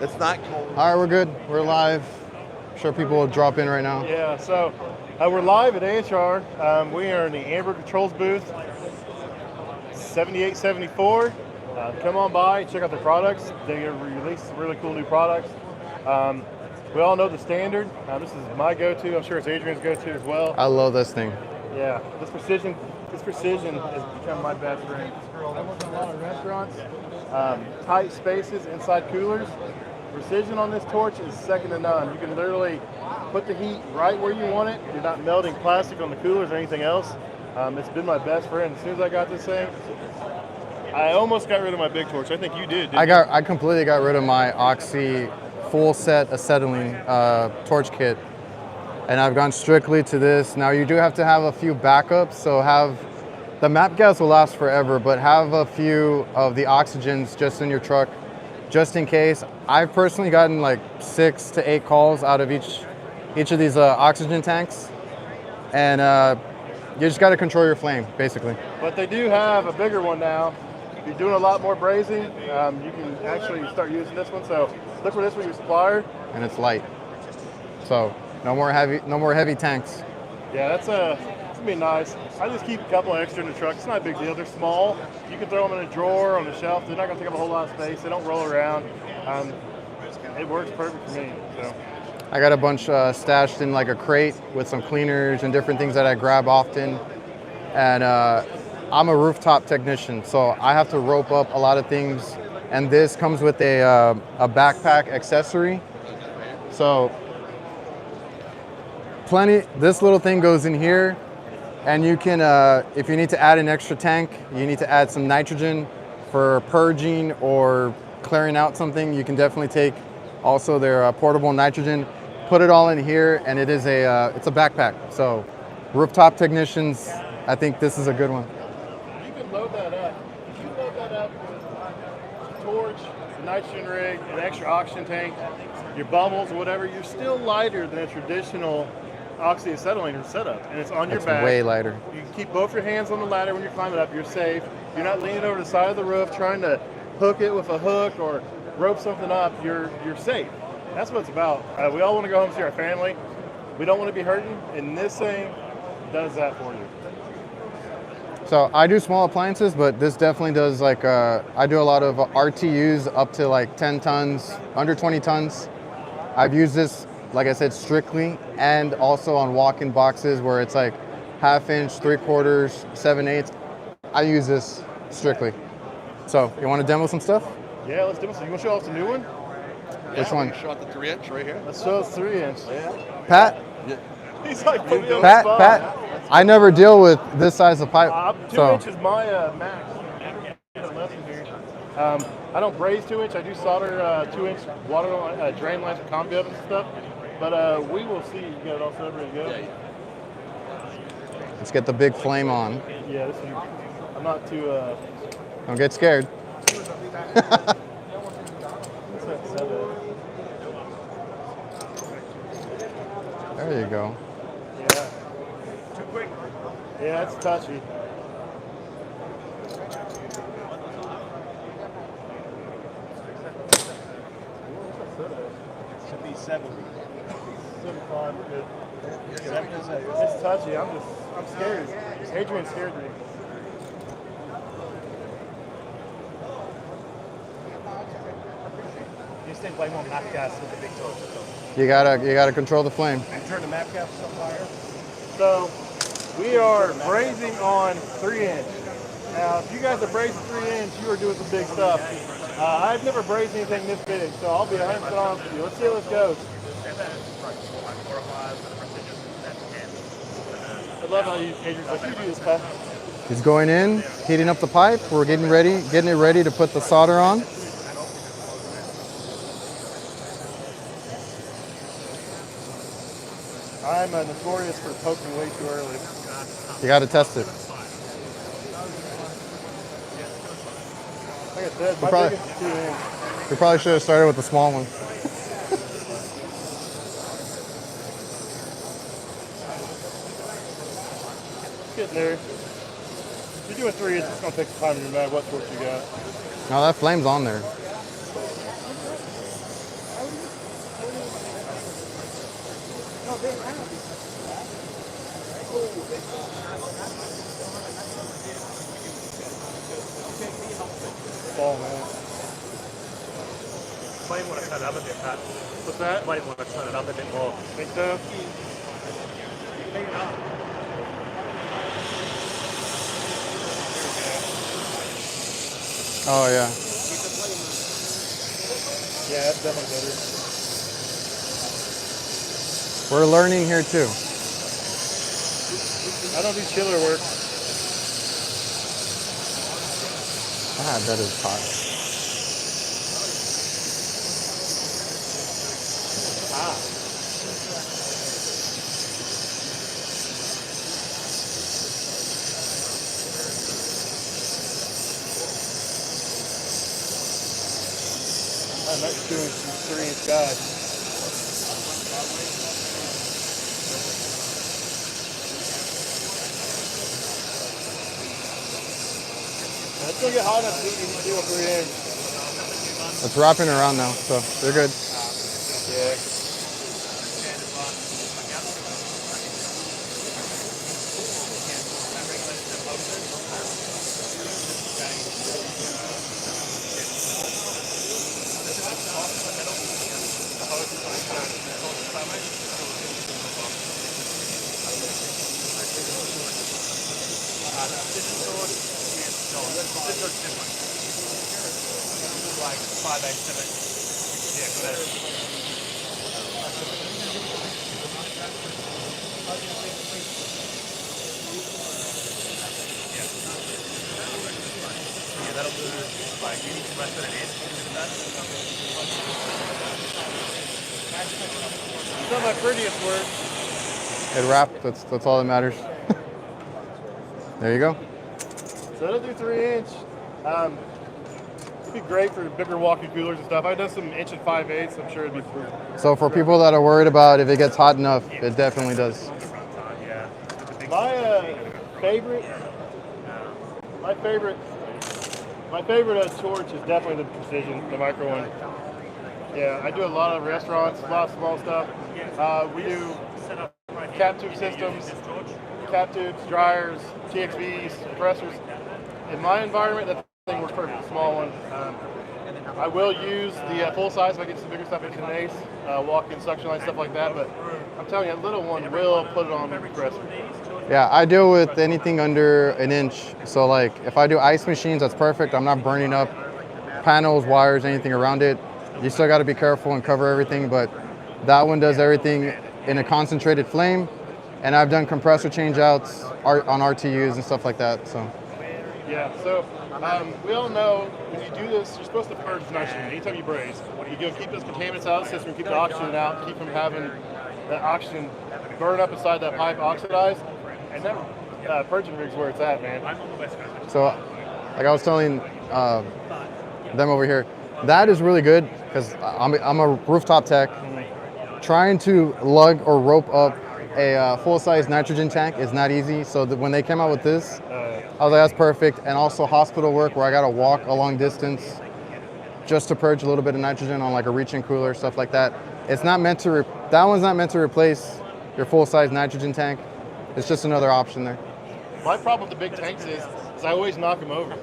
It's not cold. All right, we're good. We're live. I'm sure people will drop in right now. Yeah, so we're live at AHR. We are in the Amber Controls booth, 7874. Come on by, check out their products. They released some really cool new products. We all know the standard. This is my go-to. I'm sure it's Adrian's go-to as well. I love this thing. Yeah, this precision has become my best friend. I work in a lot of restaurants, tight spaces inside coolers. Precision on this torch is second to none. You can literally put the heat right where you want it. You're not melting plastic on the coolers or anything else. It's been my best friend. As soon as I got this thing, I almost got rid of my big torch. I think you did. I completely got rid of my Oxy full set acetylene torch kit, and I've gone strictly to this. Now you do have to have a few backups, so the map gas will last forever, but have a few of the oxygens just in your truck, just in case. I've personally gotten like 6 to 8 calls out of each of these oxygen tanks, and you just got to control your flame, basically. But they do have a bigger one now. If you're doing a lot more brazing, you can actually start using this one. So look for this with your supplier. And it's light, so no more heavy tanks. Yeah, that's gonna be nice. I just keep a couple extra in the truck. It's not a big deal. They're small. You can throw them in a drawer on the shelf. They're not gonna take up a whole lot of space. They don't roll around. It works perfect for me. So. I got a bunch stashed in like a crate with some cleaners and different things that I grab often. And I'm a rooftop technician, so I have to rope up a lot of things. And this comes with a backpack accessory. So this little thing goes in here, and you can, if you need to add an extra tank, you need to add some nitrogen for purging or clearing out something, you can definitely take also their portable nitrogen, put it all in here, and it's a backpack. So rooftop technicians, I think this is a good one. You can load that up. If you load that up with a torch, a nitrogen rig, an extra oxygen tank, your bubbles or whatever, you're still lighter than a traditional oxyacetylene setup, and it's on your back. It's way lighter. You can keep both your hands on the ladder when you're climbing up. You're safe. You're not leaning over the side of the roof trying to hook it with a hook or rope something up. You're safe. That's what it's about. We all want to go home see our family. We don't want to be hurting, and this thing does that for you. So I do small appliances, but this definitely does I do a lot of RTUs up to like 10 tons, under 20 tons. I've used this, like I said, strictly, and also on walk-in boxes where it's like 1/2 inch, 3/4, 7/8. I use this strictly. So you want to demo some stuff? Yeah, let's demo some. You want to show off the new one? Which one? Show out the 3-inch right here. Let's show us 3-inch. Yeah. Pat? Yeah. He's like, put me on the spot. Pat, I never deal with this size of pipe. 2 so. inch is my max. I don't braze 2-inch. I do solder 2-inch water drain lines for combi ovens and stuff. But we will see. You got it all set ready to go. Yeah. Let's get the big flame on. Yeah, this one. I'm not too. Don't get scared. There you go. Yeah. Too quick. Yeah, it's touchy. Should be 70. 75. Good. It's touchy. I'm scared. Adrian scared me. You stay way more map gas with the big torch. You gotta control the flame. And turn the map gas up higher. So we are brazing on 3-inch. Now, if you guys are brazing 3-inch, you are doing some big stuff. I've never brazed anything this big, so I'll be 100% honest with you. Let's see how this goes. I love how Adrian's like, you do this, Pat. He's going in, heating up the pipe. We're getting it ready to put the solder on. I'm notorious for poking way too early. You got to test it. Like I said, my biggest is 2-inch. We probably should have started with the small one. Getting there. If you're doing 3-inch, it's going to take some time no matter what torch you got. No, that flame's on there. Ball, man. Might want to turn it up a bit, Pat. What's that? Might want to turn it up a bit more. Think so? Oh yeah. Yeah, that's definitely better. We're learning here too. I don't do chiller work. Ah, that is hot. I'm not doing some 3-inch guys. It's gonna get hot enough to do a 3-inch. It's wrapping around now, so they're good. Yeah. Like 587. Yeah, good. Yeah, that'll do. Like, you need to rest it in. It's not my prettiest work. It wrapped. That's all that matters. There you go. So it'll do 3-inch. It'd be great for bigger walk-in coolers and stuff. I've done some 1 5/8. I'm sure it'd be cool. So for people that are worried about if it gets hot enough, it definitely does. Yeah. My favorite torch is definitely the Precision, the micro one. Yeah, I do a lot of restaurants, a lot of small stuff. We do cap tube systems, cap tubes, dryers, TXVs, compressors. In my environment, that thing works perfect. The small one. I will use the full size if I get some bigger stuff into an ace, walk-in suction line, stuff like that. But I'm telling you, that little one will put it on the compressor. Yeah, I deal with anything under 1 inch. So like if I do ice machines, that's perfect. I'm not burning up panels, wires, anything around it. You still got to be careful and cover everything, but that one does everything in a concentrated flame. And I've done compressor change outs on RTUs and stuff like that. So Yeah, so we all know when you do this, you're supposed to purge nitrogen. Anytime you braze, you go keep those contaminants out of the system, keep the oxygen out, keep from having that oxygen burn up inside that pipe, oxidize, and that purging rig's where it's at, man. So, like I was telling them over here, that is really good because I'm a rooftop tech. Trying to lug or rope up a full-size nitrogen tank is not easy. So when they came out with this, I was like, that's perfect. And also hospital work where I got to walk a long distance just to purge a little bit of nitrogen on like a reach-in cooler, stuff like that. It's not meant to, that one's not meant to replace your full-size nitrogen tank. It's just another option there. My problem with the big tanks is I always knock them over.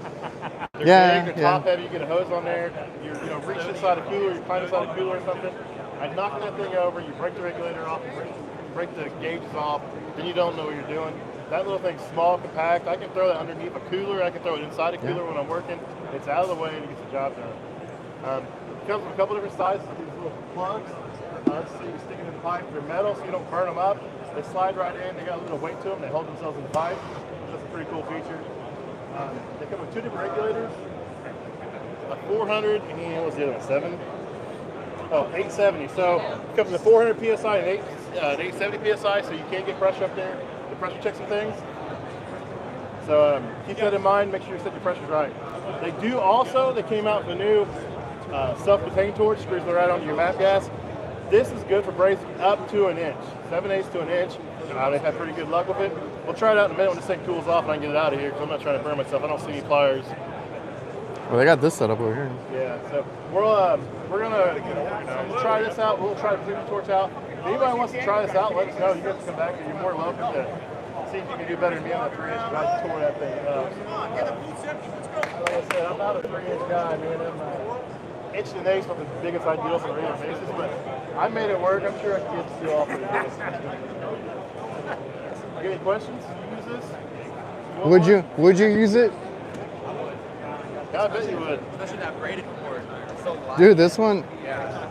They're Yeah, big, they're top heavy, you get a hose on there, you reach inside a cooler, you climb inside a cooler or something. I knock that thing over, you break the regulator off, you break the gauges off, then you don't know what you're doing. That little thing's small, compact. I can throw that underneath a cooler, I can throw it inside a cooler when I'm working. It's out of the way and it gets the job done. It comes in a couple different sizes, these little plugs. So you stick it in the pipe, they're metal so you don't burn them up. They slide right in, they got a little weight to them, they hold themselves in the pipe. That's a pretty cool feature. They come with 2 different regulators, a 400 and what's the other one, 870. So it comes with a 400 PSI and 870 PSI, so you can't get pressure up there. The pressure checks some things. So keep that in mind, make sure you set your pressures right. They do also, they came out with a new self-contained torch, screws right onto your map gas. This is good for brazing up to 1 inch, 7/8 to 1 inch. They've had pretty good luck with it. We'll try it out in a minute when this thing cools off and I can get it out of here because I'm not trying to burn myself. I don't see any pliers. Well, they got this set up over here. Yeah, so we're gonna try this out. We'll try the precision torch out. If anybody wants to try this out, let us know. You guys can come back here. You're more welcome to see if you can do better than me on a 3-inch. I tore that thing up. Like I said, I'm not a 3-inch guy, man. I'm inch and eighth, not the biggest ideals on a regular basis, but I made it work. I'm sure I can get the steel off of this. You got any questions? You use this? Would you use it? Yeah, I bet you would. Especially that braided cord. It's so light. Dude, this one, Yeah.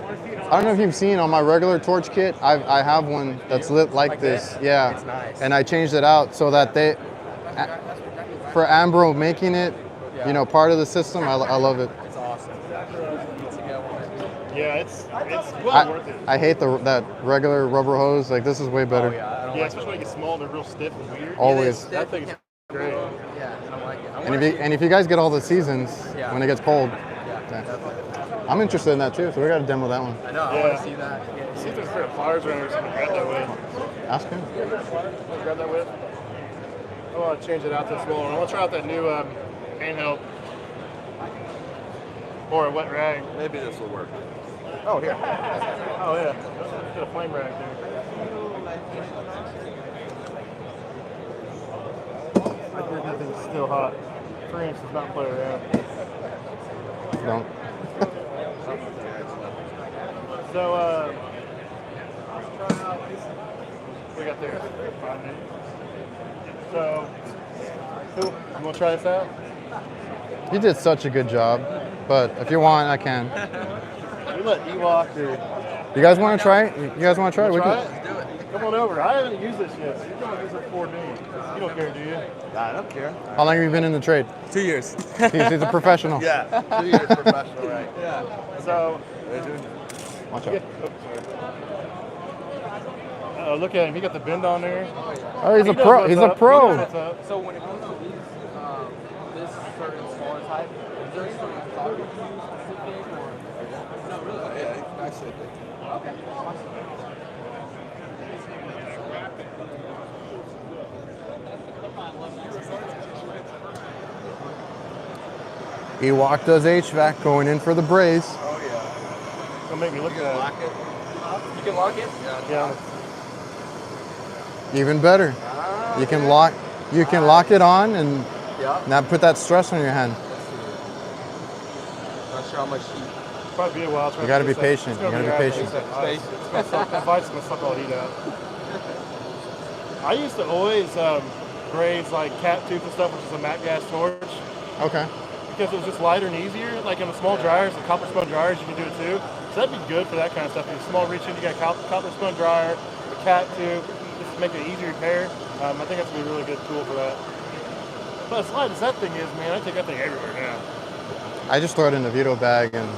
I don't know if you've seen on my regular torch kit, I have one that's lit like this. Yeah. It's nice. And I changed it out so that for Ambro making it, you know, part of the system, I love it. It's awesome. Yeah, it's well worth it. I hate that regular rubber hose. Like, this is way better. Oh, yeah, I don't Yeah, like especially when it gets small and they're real stiff and weird. Always. That thing's great. Yeah, I don't like it. And if you guys get all the seasons Yeah. when it gets cold, Yeah, definitely. I'm interested in that too. So we got to demo that one. I know, I Yeah. want to see that. See if there's a pair of pliers around here or something to grab that with. Ask him. Grab that with. I want to change it out to a smaller one. I want to try out that new handheld or a wet rag. Maybe this will work. Oh, here. Oh, yeah. Got a flame rag there. I think that thing's still hot. 3 inches does not play around. Don't. So, we got there. So, cool. You want to try this out? You did such a good job, but if you want, I can. We let Hvacr or You guys want to try it? You guys want to try it? We try can. it? Do it. Come on over. I haven't used this yet, so you're going to use it for me. You don't care, do you? I don't care. How long have you been in the trade? 2 years. He's a professional. Yeah, 2 years professional, right? Yeah. So, Watch out. look at him. He got the bend on there. Oh, he's He a knows pro. what's He's up. a pro. He knows what's up. So when it comes to these, this certain smaller type, is there a certain solder you use specific or? No, really? Yeah, I said that. Okay. Hvacr does HVAC going in for the braze. Oh, yeah. Don't make me look at it. Lock it. You can lock it? Yeah. Even better. You can lock it on and Yeah. not put that stress on your hand. Not sure how much heat. Probably be a while. You gotta be patient. You gotta be patient. That vite's gonna suck all heat out. I used to always braze like cat tooth and stuff, which is a matte gas torch, Okay. because it was just lighter and easier. Like in the small dryers, the copper spun dryers, you can do it too. So that'd be good for that kind of stuff. In a small reach in, you got copper spun dryer, a cat tooth, just to make it easier repair. I think that's gonna be a really good tool for that. But as light as that thing is, man, I take that thing everywhere now. I just throw it in the Vito bag and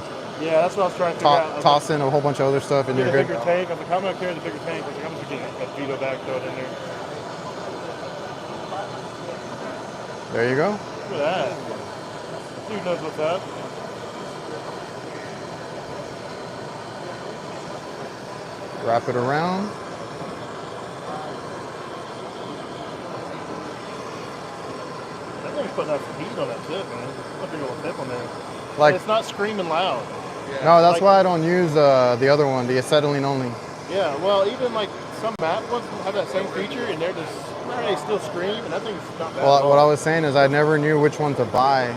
Yeah, that's what I was trying to figure out. I was toss in a whole bunch of other stuff and Get you're a good. bigger tank. I was like, I'm gonna carry the bigger tank. I was like, I'm just gonna get a Vito bag, throw it in there. There you go. Look at that. Dude knows what's up. Wrap it around. That thing's putting out some heat on that tip, man. Put a big old tip on there. Like, And it's not screaming loud. no, that's like- why I don't use the other one, the acetylene only. Yeah, well, even like some matte ones have that same feature, and they're just, they still scream, and that thing's not bad. at Well, all. what I was saying is I never knew which one to buy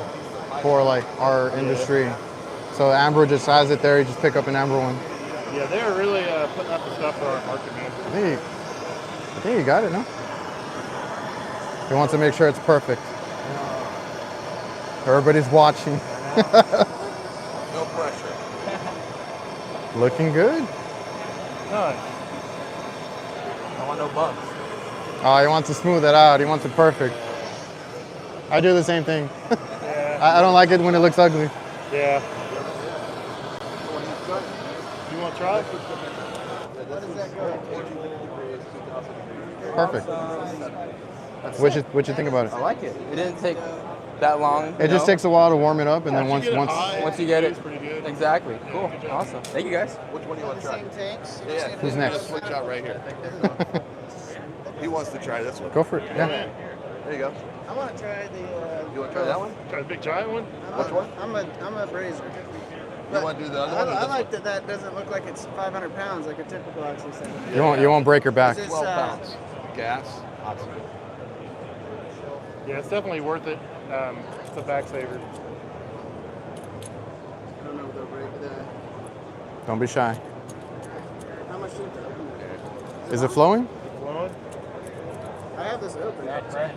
for like our industry. So Ambro just has it there. You just pick up an Ambro one. Yeah, they're really putting out the stuff for our market, man. I think you got it, no? He wants to make sure it's perfect. Everybody's watching. No pressure. Looking good. Nice. I want no bumps. Oh, he wants to smooth it out. He wants it perfect. I do the same thing. Yeah. I don't like it when it looks ugly. Yeah. You want to try? Perfect. What you think about I it? like it. It didn't take that long. It just takes a while to warm it up, and then once Once you get it, it's pretty good. exactly. Cool. Awesome. Thank you guys. Which one do you want to try? Yeah. Who's next? Switch out right here. He wants to try this one. Go for it. Yeah. There you go. I want to try the. You want to try that one? Try the big giant one. Which one? I'm a Brazing. You want to do the other one? Or I this like that doesn't look like it's 500 pounds like a typical oxy-acetylene. You won't break your back. Is it- 12 pounds. Gas, oxygen. Yeah, it's definitely worth it. It's a back saver. I don't know if they'll break that. Don't be shy. How much should it open? Is it flowing? Flowing. I have this open. Not pressure.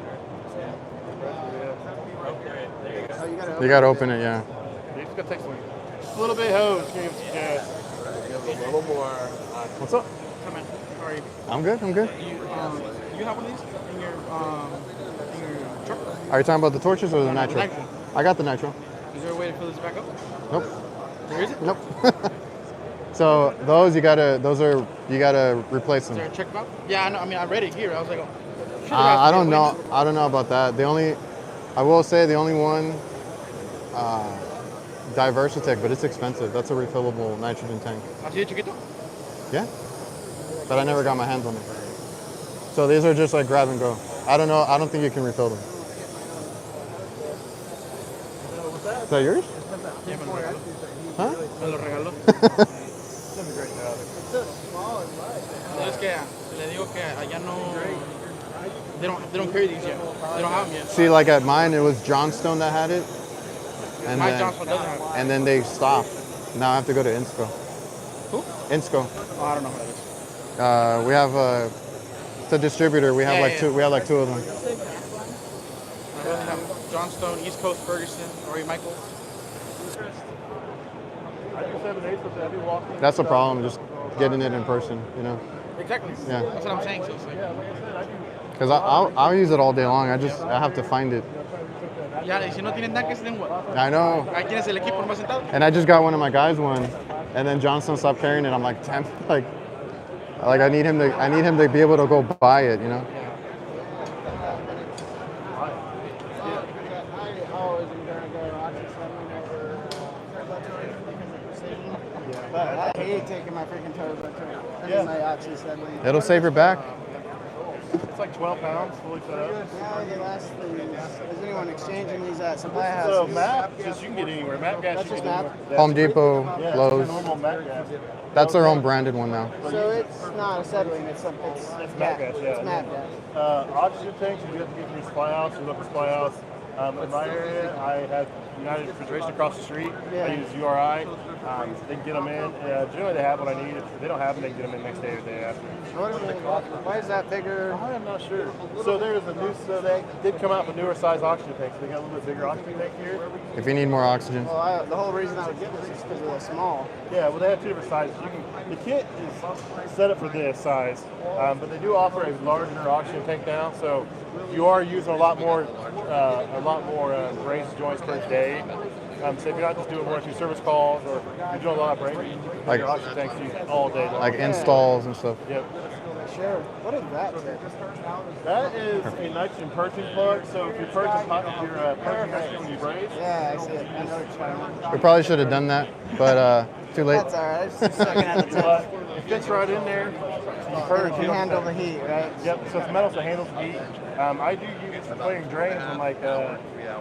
Oh, you gotta open You gotta open it, yeah. You just gotta take some, just a little bit of hose. Give it some gas. Give a little more. What's up? Come in. How are you? I'm good. I'm good. You have one of these in your truck? Are you talking about the torches or the No, nitro? nitro. I got the nitro. Is there a way to fill this back up? Nope. There isn't? Nope. So you gotta replace Is them. there a check valve? Yeah, I know. I mean, I read it here. I was like, oh. I don't know. I don't know about that. I will say the only one, Diversitech, but it's expensive. That's a refillable nitrogen tank. ¿Así de chiquito? Yeah. But I never got my hands on it. So these are just like grab and go. I don't know. I don't think you can refill them. Is that yours? Yeah, me lo regaló. Huh? Me lo regaló. No, es que le digo que allá no. They don't carry these yet. They don't have them yet. See, like at mine, it was Johnstone that had it, and My then, Johnson doesn't have it. and then they stopped. Now I have to go to Insco. Who? Insco. Oh, I don't know who that is. We have it's a distributor. We have Yeah, like yeah. two. We have like two of them. We have Johnstone, East Coast, Ferguson, Rory Michael. I do 7/8 with that. I do walking. That's the problem. Just getting it in person, you know. Exactly. Yeah. That's what I'm saying. So it's like, Because I'll use it all day long. I have to find it. ya, y si no tienen tanques, then what? I know. Ahí tienes el equipo nomás sentado. And I just got one of my guys one, and then Johnstone stopped carrying it. I'm like, damn, like I need him to be able to go buy it, you know. I always am gonna go oxy-acetylene over regulatory because of precision. But I hate taking my freaking turbo to Yeah. my oxy-acetylene. It'll save your back. It's like 12 pounds, fully set up. Now they last things. Is anyone exchanging these at supply houses? So MAP, just you can get anywhere. MAP gas That's you can just get MAP? anywhere. Yeah. Home Depot, Yeah, it's Lowe's. just normal MAP gas. That's their own branded one now. So it's not acetylene, it's MAP gas, yeah. It's MAP gas. Oxygen tanks, you do have to get from your supply house, your local supply house. In my area, I have United Refrigeration across the street. Yeah. I use URI. They can get them in. Generally, they have what I need. If they don't have them, they can get them in next day or day after. Why is that bigger? I am not sure. So there's a new, so they did come out with newer size oxygen tanks. They got a little bit bigger oxygen tank here. If you need more oxygen. Well, the whole reason I would get this is because they're small. Yeah, well, they have two different sizes. The kit is set up for this size, but they do offer a larger oxygen tank now. So you are using a lot more braze joints per day. So if you're not just doing 1 or 2 service calls, or you're doing a lot of braze, Like- your oxygen tanks used all day long. Like installs and stuff. Yep. Sure. What is that? That is a nitrogen purging plug. So if you're purging nitrogen when you braze, Yeah, I see it. I know what you're talking about. We probably should have done that, but too late. That's all right. I was just looking at the but tip. it fits right in there. You And purge, it can you don't- handle the heat, right? Yep, so it's metal, so it handles the heat. I do use it for clearing drains and like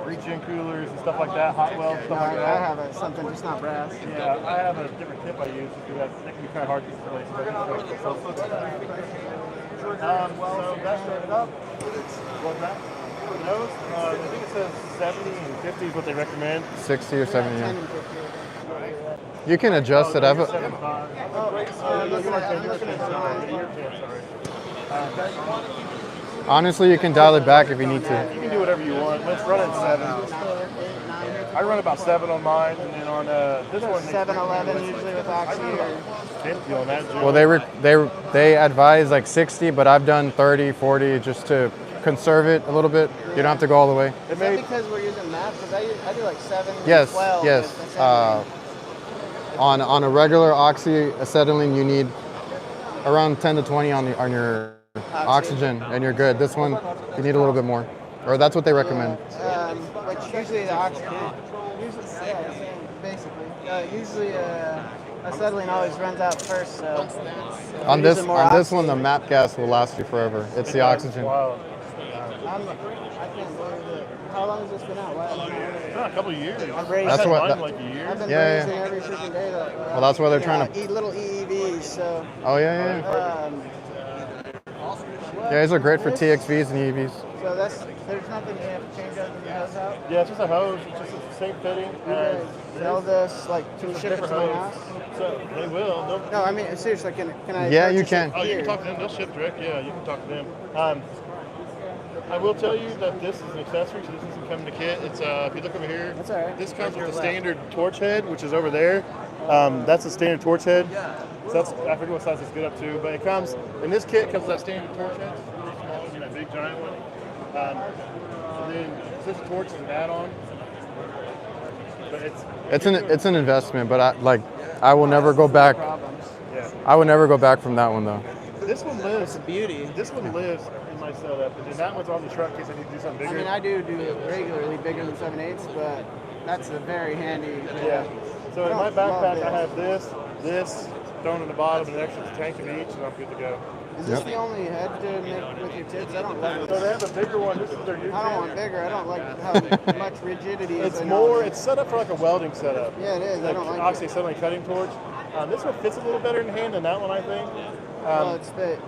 reach-in coolers and stuff like that, hot wells, No, stuff like I that. have something just not brass. Yeah, I have a different tip I use because that can be kind of hard to replace. So that started up. What's that? Those, I think it says 70 and 50 is what they recommend. 60 or 70. 10 Yeah. and 50. You can adjust it. I've, 75. I'm looking at mine. honestly, you can dial it back if you need to. You can do whatever you want. Let's run at 7. I run about 7 on mine, and then on this one, 7-Eleven usually with oxy or 50 on that. Well, they advise like 60, but I've done 30, 40 just to conserve it a little bit. You don't have to go all the way. is that because we're using MAP? Because I do like 7 Yes, and 12. yes. with acetylene. On a regular oxy-acetylene, you need around 10 to 20 on your oxygen, and you're good. This one, you need a little bit more, or that's what they recommend. Which usually the oxygen, usually acetylene always runs out first. So On you're this using more one, oxy. the MAP gas will last you forever. It's the oxygen. Wow. I can't believe it. How long has this been out? Why haven't I heard of It's it? been a couple of years. I've raised- That's I've had what- mine that- in like a year. I've been Yeah, raising yeah. every freaking day. Well, that's why they're trying to. Eat little EEVs. So Oh yeah, yeah. um, Yeah, these are great for TXVs and EVs. so there's nothing you have to change other than the hose out. Yeah, it's just a hose. It's just the same fitting. You guys sell this like to Just a ship it to different my hose. house? So they will. No, I mean seriously. Can I? Yeah, you purchase can. it Oh, you here? can talk to them. They'll ship direct. Yeah, you can talk to them. I will tell you that this is an accessory, so this doesn't come in the kit. It's if you look over here, That's all right. this comes with the standard torch head, which is over there. That's a standard torch head. So that's, I forget what size it's good up to, but it comes in this kit. Comes with that standard torch head. It's pretty small, and that big giant one. And then this torch is an add-on. But It's an investment, but I will never go back. Problems. yeah. I would never go back from that one though. This one lives. It's a beauty. This one lives in my setup, and then that one's on the truck in case I need to do something I bigger. mean, I do it regularly bigger than 7/8, but that's a very handy. Yeah. So in I my don't love backpack, this. I have this thrown in the bottom, and an extra tank of each, and I'm good to go. Is this Yep. the only head to make with your tips? I don't like So this. they have a bigger one. This is their new I don't tip. want bigger. I don't like how much rigidity is It's in more. on it. It's set up for like a welding setup. Yeah, it is. I Like don't like oxy it. acetylene cutting torch. This one fits a little better in hand than that one, I think. Well, it's the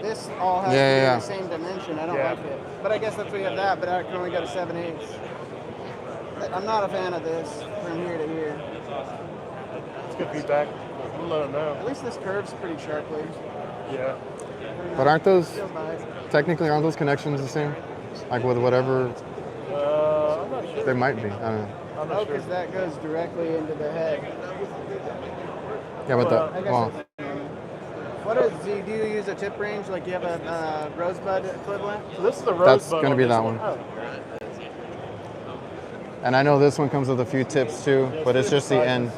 this all has Yeah, to be yeah. the same dimension. I don't Yeah. like it. But I guess that's why you have that. But I can only go to 7/8. I'm not a fan of this from here to here. It's good feedback. We'll let them know. At least this curves pretty sharply. Yeah. But aren't those Feels nice. technically aren't those connections the same? Like with whatever I'm not sure. they might be. I don't know. I'm Oh, not sure. because that goes directly into the head. Yeah, but I the guess well, what is, do you use a tip range like you have a rosebud equivalent? So this is the rosebud. That's gonna on be this that one. Oh. and I know this one comes with a few tips too, but it's just the end.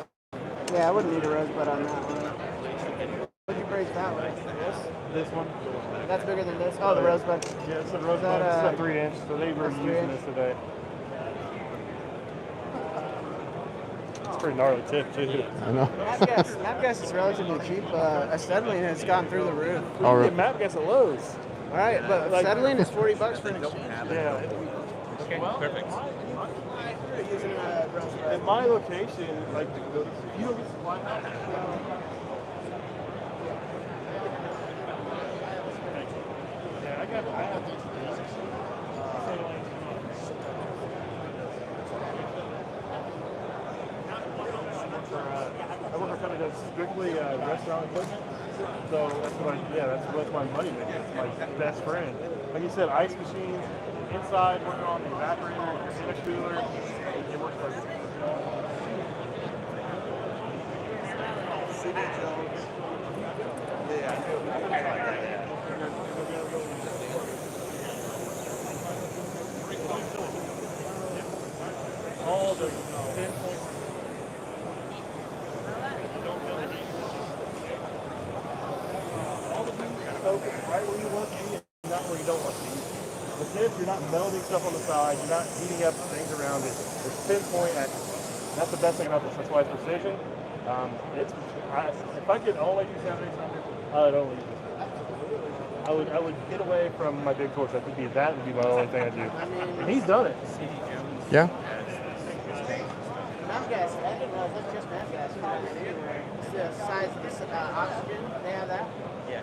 Yeah, I wouldn't need a rosebud on that one. What'd you break that one? This one. That's bigger than this? Oh, the rosebud. Yeah, it's a rosebud. that, It's a 3-inch, so they were that's using 3-inch? this today. It's a pretty gnarly tip too. I know. Map gas is relatively cheap. Acetylene has gone through the roof. Oh, You re- get map gas at Lowe's. All right, but Like- acetylene is $40 for an exchange. Yeah. Okay, perfect. Using a rosebud. At my location, like you don't get supply house. Yeah, I have I work for a company that's strictly restaurant equipment. So that's my money maker. It's my best friend. Like you said, ice machines, inside working on the evaporator, in a cooler. It works perfect. All the pinpoint. Focus right where you want to be and not where you don't want to be. With this, you're not melding stuff on the side, you're not heating up things around it. It's pinpoint accuracy. That's the best thing about this. That's why it's precision. If I could only use 7800, I would only use this. I would get away from my big torch. That would be my only thing I do. And he's done it. Yeah. Map gas, I didn't know that's just map gas. It's the size of the oxygen. They have that? Yeah.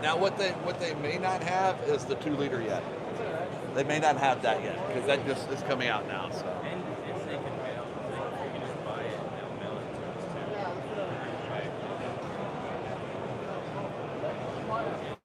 Now what they may not have is the 2 liter yet. They may not have that yet because that just is coming out now. So. And if they can mail, you can just buy it and they'll mail it to us too. Yeah.